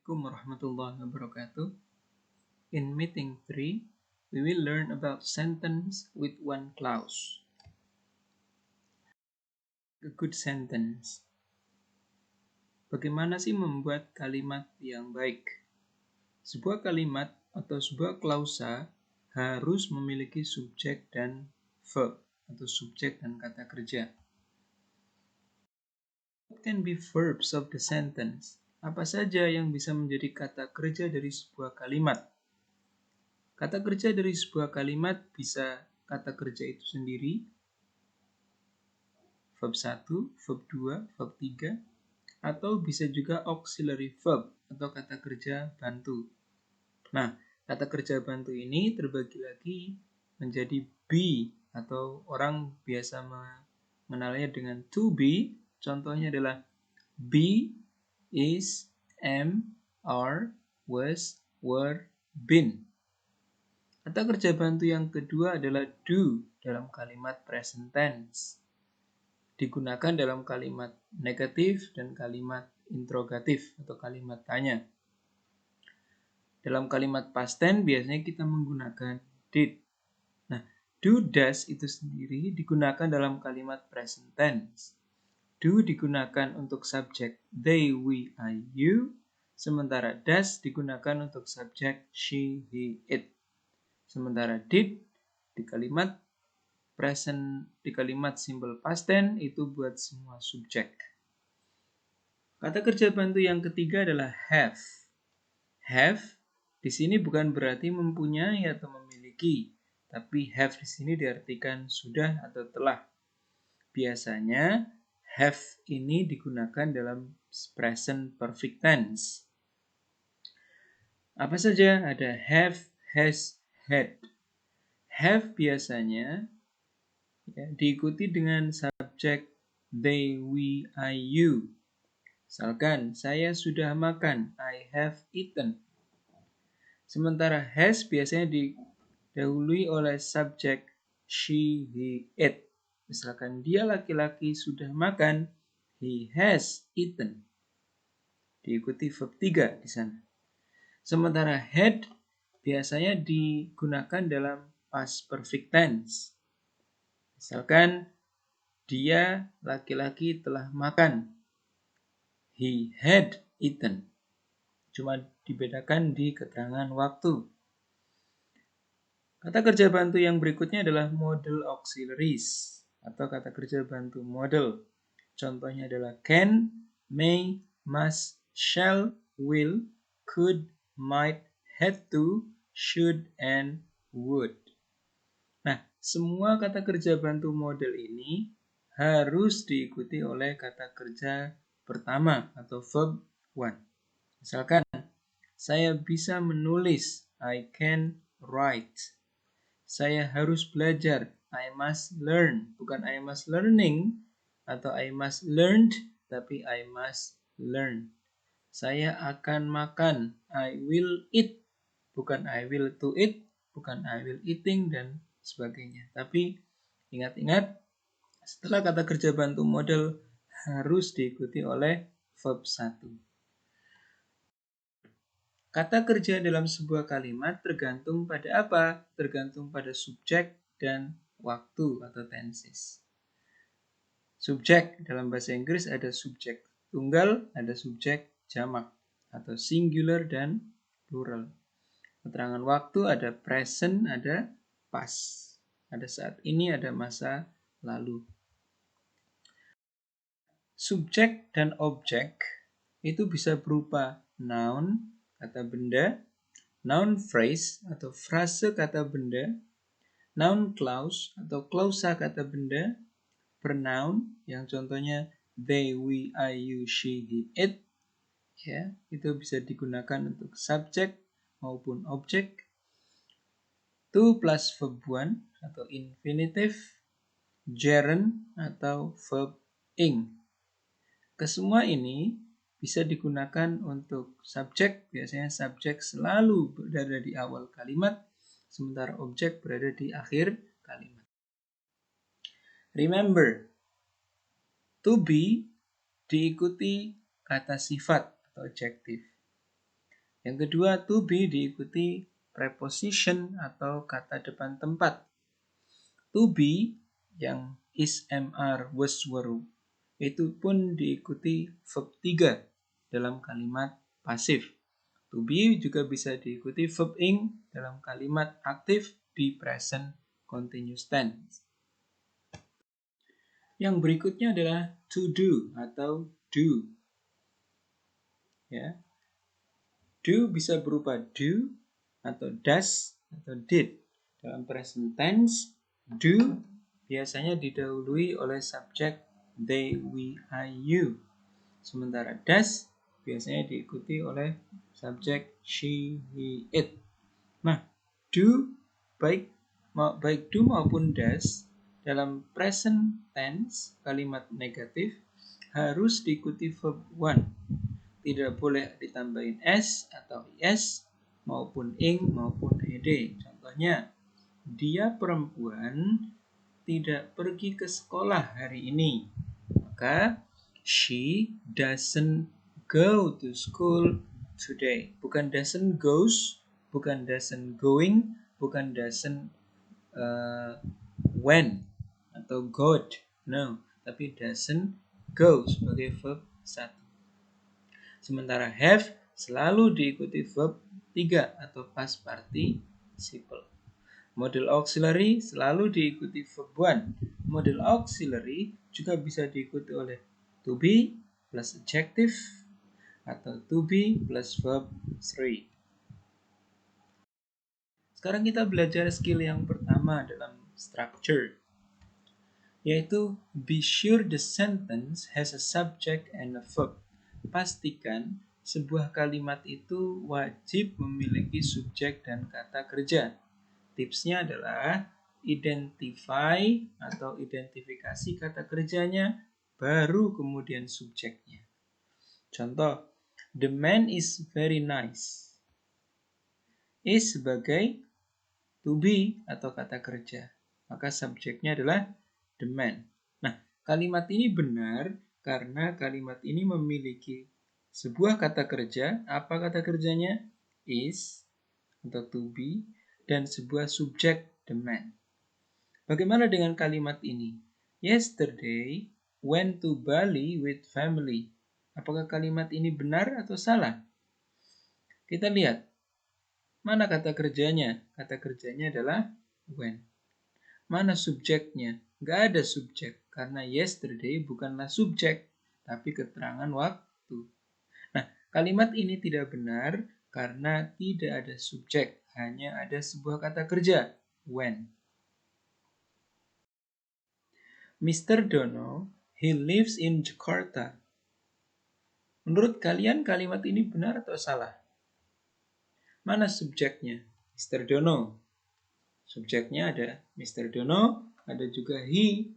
Assalamualaikum warahmatullahi wabarakatuh. In meeting 3, we will learn about sentence with one clause. A good sentence. Bagaimana sih membuat kalimat yang baik? Sebuah kalimat atau sebuah klausa harus memiliki subjek dan verb atau subjek dan kata kerja. What can be verbs of the sentence? Apa saja yang bisa menjadi kata kerja dari sebuah kalimat? Kata kerja dari sebuah kalimat bisa kata kerja itu sendiri, verb 1, verb 2, verb 3, atau bisa juga auxiliary verb atau kata kerja bantu. Nah, kata kerja bantu ini terbagi lagi menjadi be atau orang biasa mengenalnya dengan to be. Contohnya adalah be, is, am, are, was, were, been. Kata kerja bantu yang kedua adalah do dalam kalimat present tense. Digunakan dalam kalimat negatif dan kalimat interrogatif atau kalimat tanya. Dalam kalimat past tense biasanya kita menggunakan did. Nah, do, does itu sendiri digunakan dalam kalimat present tense. Do digunakan untuk subjek they, we, I, you. Sementara does digunakan untuk subjek she, he, it. Sementara did di kalimat present, di kalimat simple past tense itu buat semua subjek. Kata kerja bantu yang ketiga adalah have. Have di sini bukan berarti mempunyai atau memiliki, tapi have di sini diartikan sudah atau telah. Biasanya have ini digunakan dalam present perfect tense. Apa saja? Ada have, has, had. Have biasanya diikuti dengan subjek they, we, I, you. Misalkan, saya sudah makan, I have eaten. Sementara has biasanya didahului oleh subjek she, he, it. Misalkan dia laki-laki sudah makan, he has eaten. Diikuti verb 3 di sana. Sementara had biasanya digunakan dalam past perfect tense. Misalkan, dia laki-laki telah makan. He had eaten. Cuma dibedakan di keterangan waktu. Kata kerja bantu yang berikutnya adalah model auxiliaries atau kata kerja bantu model. Contohnya adalah can, may, must, shall, will, could, might, had to, should, and would. Nah, semua kata kerja bantu model ini harus diikuti oleh kata kerja pertama atau verb 1. Misalkan, saya bisa menulis, I can write. Saya harus belajar, I must learn. Bukan I must learning atau I must learned, tapi I must learn. Saya akan makan, I will eat. Bukan I will to eat, bukan I will eating, dan sebagainya. Tapi ingat-ingat, setelah kata kerja bantu model harus diikuti oleh verb 1. Kata kerja dalam sebuah kalimat tergantung pada apa? Tergantung pada subjek dan waktu atau tenses. Subjek dalam bahasa Inggris ada subjek tunggal, ada subjek jamak atau singular dan plural. Keterangan waktu ada present, ada past. Ada saat ini, ada masa lalu. Subjek dan objek itu bisa berupa noun, kata benda, noun phrase atau frase kata benda, noun clause atau klausa kata benda, pronoun yang contohnya they, we, I, you, she, he, it. Ya, itu bisa digunakan untuk subjek maupun objek. To plus verb 1 atau infinitive, gerund atau verb ing. Kesemua ini bisa digunakan untuk subjek, biasanya subjek selalu berada di awal kalimat, sementara objek berada di akhir kalimat. Remember, to be diikuti kata sifat atau adjective. Yang kedua, to be diikuti preposition atau kata depan tempat. To be yang is, am, are, was, were itu pun diikuti verb 3 dalam kalimat pasif. To be juga bisa diikuti verb ing dalam kalimat aktif di present continuous tense. Yang berikutnya adalah to do atau do. Ya. Do bisa berupa do atau does atau did. Dalam present tense, do biasanya didahului oleh subjek they, we, I, you. Sementara does biasanya diikuti oleh subjek she, he, it. Nah, do baik do maupun does dalam present tense kalimat negatif harus diikuti verb one. Tidak boleh ditambahin s atau is maupun ing maupun ed. Contohnya, dia perempuan tidak pergi ke sekolah hari ini. Maka she doesn't go to school today. Bukan doesn't goes, bukan doesn't going, bukan doesn't went atau got. No, tapi doesn't go sebagai verb 1. Sementara have selalu diikuti verb 3 atau past participle. Model auxiliary selalu diikuti verb 1. Model auxiliary juga bisa diikuti oleh to be plus adjective atau to be plus verb 3. Sekarang kita belajar skill yang pertama dalam structure, yaitu be sure the sentence has a subject and a verb. Pastikan sebuah kalimat itu wajib memiliki subjek dan kata kerja. Tipsnya adalah identify atau identifikasi kata kerjanya, baru kemudian subjeknya. Contoh, the man is very nice. Is sebagai to be atau kata kerja. Maka subjeknya adalah the man. Nah, kalimat ini benar karena kalimat ini memiliki sebuah kata kerja. Apa kata kerjanya? Is atau to be dan sebuah subjek the man. Bagaimana dengan kalimat ini? Yesterday went to Bali with family. Apakah kalimat ini benar atau salah? Kita lihat. Mana kata kerjanya? Kata kerjanya adalah went. Mana subjeknya? Nggak ada subjek, karena yesterday bukanlah subjek, tapi keterangan waktu. Nah, kalimat ini tidak benar karena tidak ada subjek, hanya ada sebuah kata kerja, when. Mr. Dono, he lives in Jakarta. Menurut kalian kalimat ini benar atau salah? Mana subjeknya? Mr. Dono. Subjeknya ada Mr. Dono, ada juga he.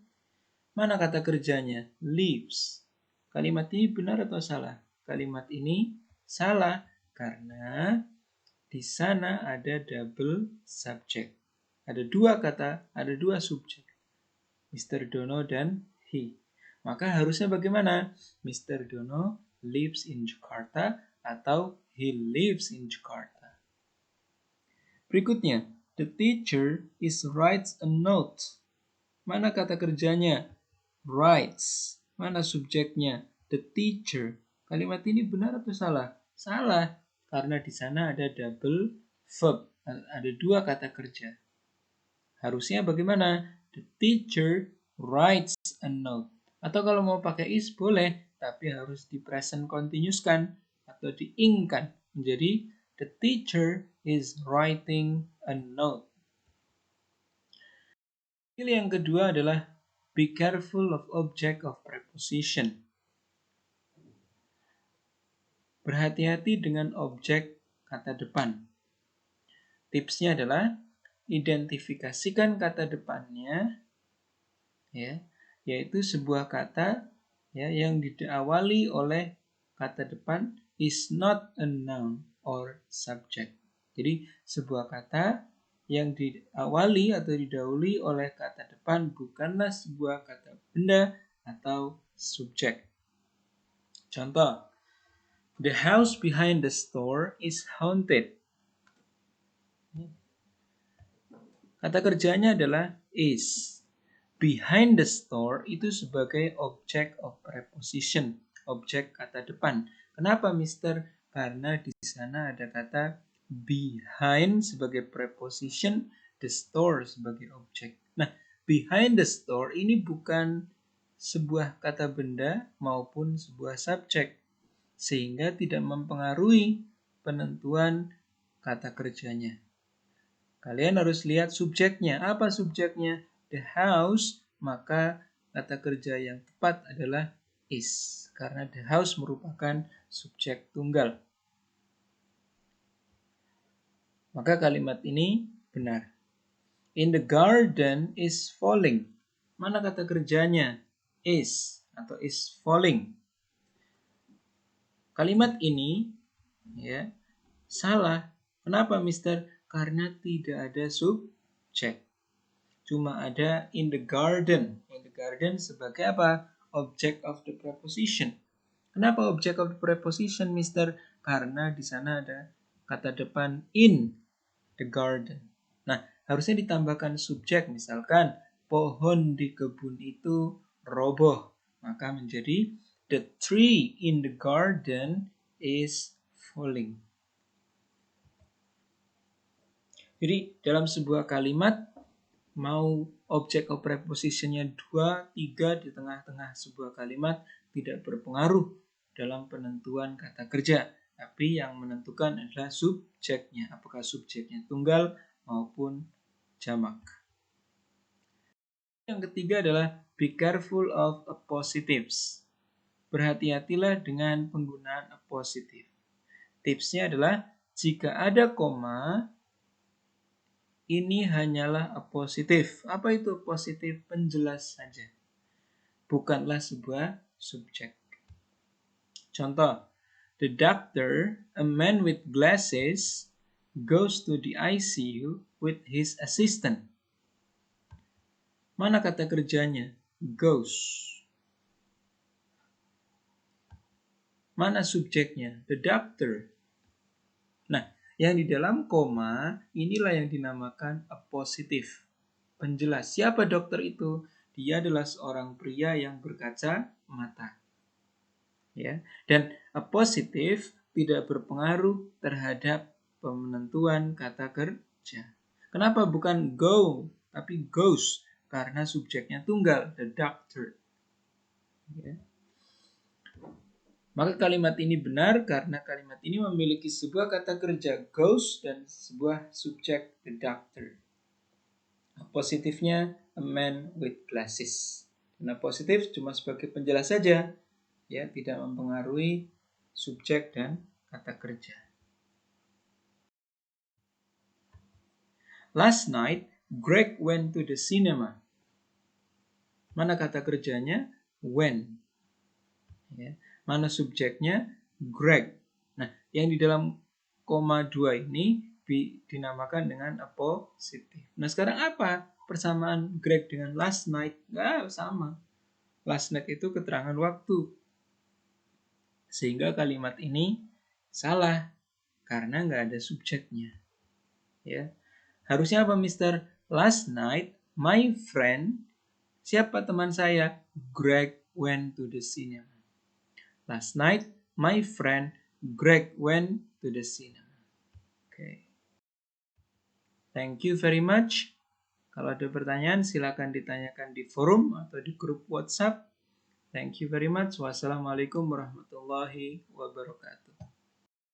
Mana kata kerjanya? Lives. Kalimat ini benar atau salah? Kalimat ini salah karena di sana ada double subject. Ada dua kata, ada dua subjek. Mr. Dono dan he. Maka harusnya bagaimana? Mr. Dono lives in Jakarta atau he lives in Jakarta. Berikutnya, the teacher is writes a note. Mana kata kerjanya? Writes. Mana subjeknya? The teacher. Kalimat ini benar atau salah? Salah, karena di sana ada double verb. Ada dua kata kerja. Harusnya bagaimana? The teacher writes a note. Atau kalau mau pakai is boleh, tapi harus di present continuous-kan atau di-ing-kan. Menjadi the teacher is writing a note. Skill yang kedua adalah be careful of object of preposition. Berhati-hati dengan objek kata depan. Tipsnya adalah identifikasikan kata depannya, ya, yaitu sebuah kata ya yang diawali oleh kata depan is not a noun or subject. Jadi sebuah kata yang diawali atau didahului oleh kata depan bukanlah sebuah kata benda atau subjek. Contoh, The house behind the store is haunted. Kata kerjanya adalah is. Behind the store itu sebagai object of preposition, objek kata depan. Kenapa, Mister? Karena di sana ada kata behind sebagai preposition, the store sebagai objek. Nah, behind the store ini bukan sebuah kata benda maupun sebuah subjek, sehingga tidak mempengaruhi penentuan kata kerjanya. Kalian harus lihat subjeknya. Apa subjeknya? The house, maka kata kerja yang tepat adalah is. Karena the house merupakan subjek tunggal. Maka kalimat ini benar. In the garden is falling. Mana kata kerjanya? Is atau is falling. Kalimat ini ya salah. Kenapa, Mister? Karena tidak ada subjek. Cuma ada in the garden. In the garden sebagai apa? Object of the preposition. Kenapa object of the preposition, Mister? Karena di sana ada kata depan in the garden. Nah, harusnya ditambahkan subjek. Misalkan, pohon di kebun itu roboh. Maka menjadi the tree in the garden is falling. Jadi dalam sebuah kalimat mau object of prepositionnya 2, 3 di tengah-tengah sebuah kalimat tidak berpengaruh dalam penentuan kata kerja. Tapi yang menentukan adalah subjeknya. Apakah subjeknya tunggal maupun jamak. Yang ketiga adalah be careful of appositives. Berhati-hatilah dengan penggunaan appositive. Tipsnya adalah jika ada koma, ini hanyalah appositif. Apa itu appositif? Penjelas saja. Bukanlah sebuah subjek. Contoh, the doctor, a man with glasses, goes to the ICU with his assistant. Mana kata kerjanya? Goes. Mana subjeknya? The doctor. Nah, yang di dalam koma, inilah yang dinamakan appositif. Penjelas. Siapa dokter itu? Dia adalah seorang pria yang berkaca mata. Ya. Dan appositif tidak berpengaruh terhadap penentuan kata kerja. Kenapa bukan go, tapi goes? Karena subjeknya tunggal, the doctor. Ya. Maka kalimat ini benar karena kalimat ini memiliki sebuah kata kerja goes dan sebuah subjek the doctor. Positifnya a man with glasses. Nah, positif cuma sebagai penjelas saja, ya, tidak mempengaruhi subjek dan kata kerja. Last night, Greg went to the cinema. Mana kata kerjanya? When. Ya. Mana subjeknya? Greg. Nah, yang di dalam koma 2 ini dinamakan dengan appositif. Nah, sekarang apa persamaan Greg dengan last night? Nggak sama. Last night itu keterangan waktu. Sehingga kalimat ini salah karena nggak ada subjeknya. Ya. Harusnya apa, Mister? Last night, my friend, siapa teman saya? Greg went to the cinema. Last night, my friend Greg went to the cinema. Okay. Thank you very much. Kalau ada pertanyaan, silakan ditanyakan di forum atau di grup WhatsApp. Thank you very much. Wassalamualaikum warahmatullahi wabarakatuh.